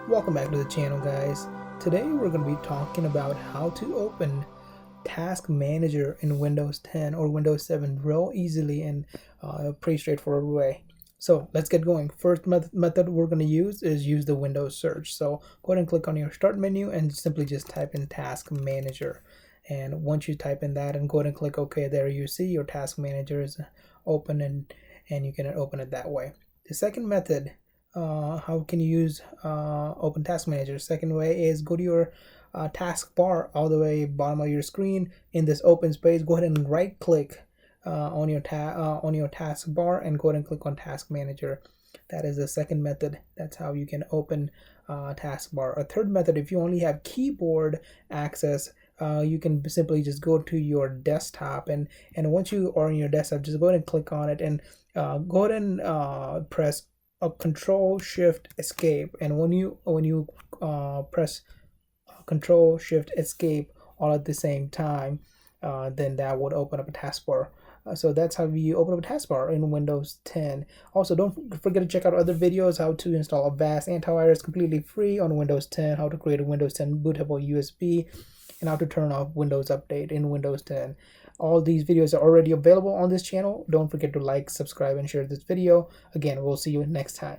Welcome back to the channel, guys. Today we're going to be talking about how to open Task Manager in Windows 10 or Windows 7 real easily and a pretty straightforward way. So let's get going. First method we're going to use the Windows search. So go ahead and click on your start menu and simply just type in Task Manager. And once you type in that and go ahead and click OK, there you see your Task Manager is open and you can open it that way. The second method, how can you use Open Task Manager? Second way is go to your taskbar all the way bottom of your screen. In this open space, go ahead and right click on your taskbar and go ahead and click on Task Manager. That is the second method. That's how you can open taskbar. A third method, if you only have keyboard access, you can simply just go to your desktop, and once you are on your desktop, just go ahead and click on it and go ahead and press a Control Shift Escape. And when you press Control Shift Escape all at the same time, then that would open up a taskbar. So that's how you open up a taskbar in Windows 10. Also, don't forget to check out other videos: how to install Avast antivirus completely free on Windows 10, how to create a Windows 10 bootable USB, and how to turn off Windows Update in Windows 10. All these videos are already available on this channel. Don't forget to like, subscribe, and share this video. Again, we'll see you next time.